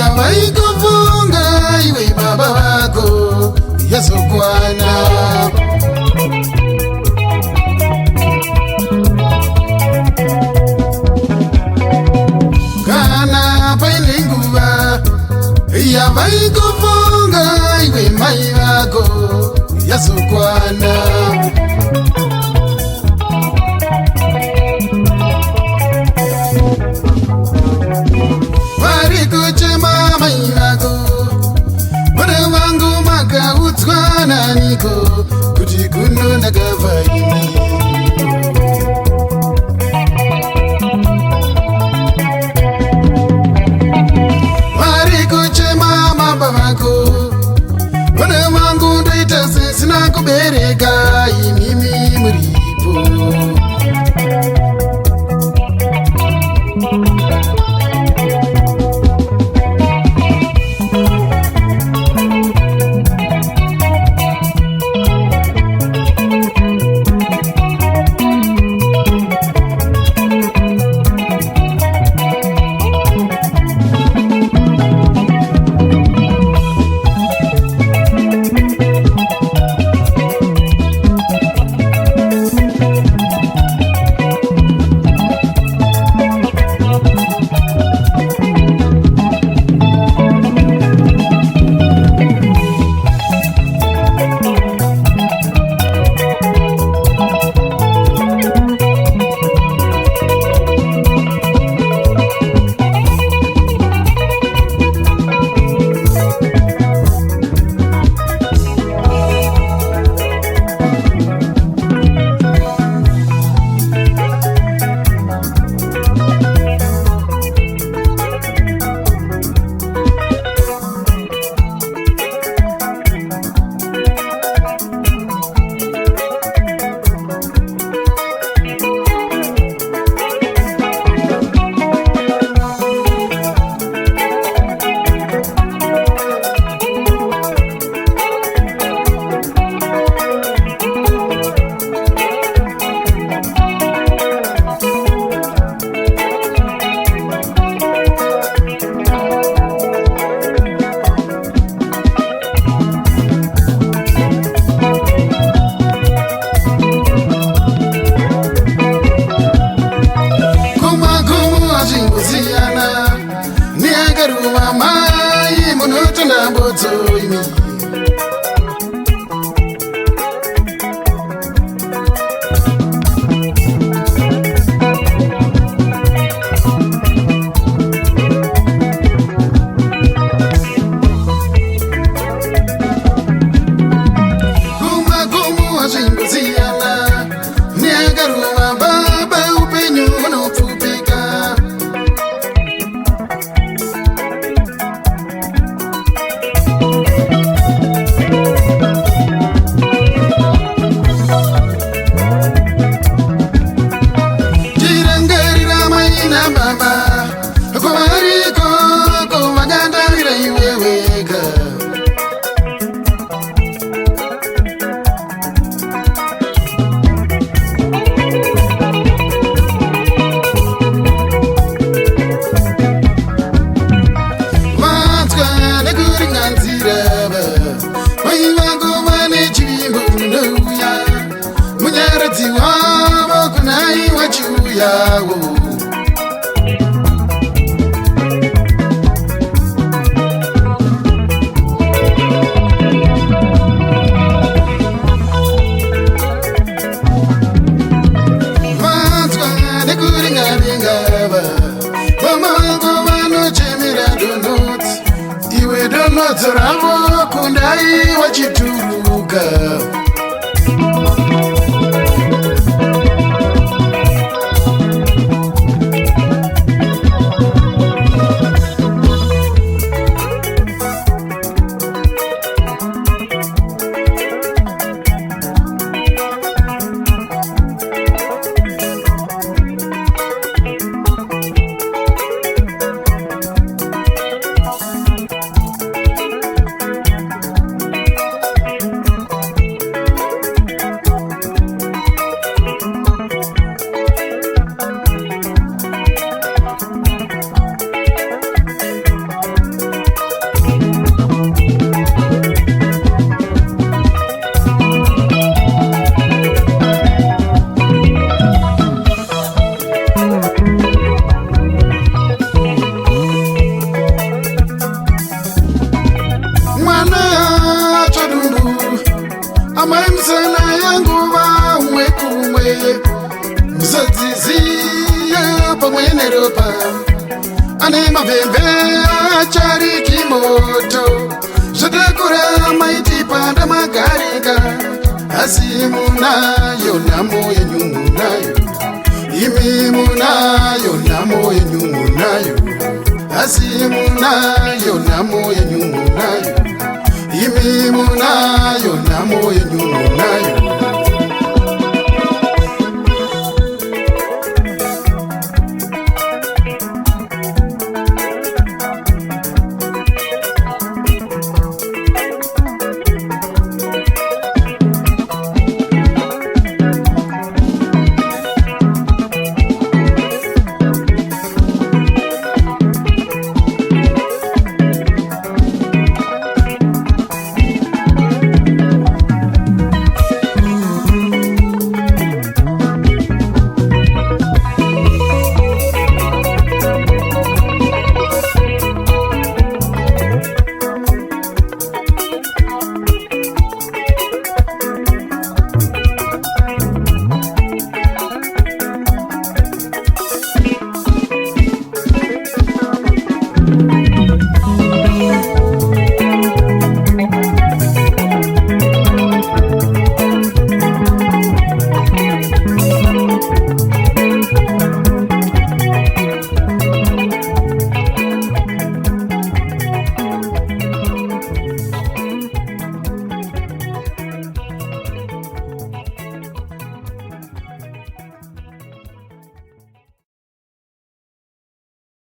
Yavaikufunga iwe baba wako yazokwana. Kana paine nguva yavaikufunga iwe mai vako yazokwana. Varikuchema mai vako vana vangu makaudzwa naniko kuti kuno ndakabva ini. Varikuchema baba vako vana vangu ndoita sisina kubereka imimi muripo. Mai munotona mbodzo imi. Kumagumu wazinguziyana niagaruma baba upenyu unopfupika. Baba kumariko kumagandarira iweweka. Vatwa nekuringanzira mai vangu vane chivimbo munouya munyaradzi wavo kunai wachiuyawo. Ravo kundai wachituruka. maimsana yangu vaumwe kumwe musadziziya pamwe neropa ane mavhembe achariki moto zvatakura maiti panda magarika asi munayo nhamo yenyu munayo imi munayo nhamo yenyu munayo asi munayo nhamo yenyu munayo imi munayo nhamo yenyu munayo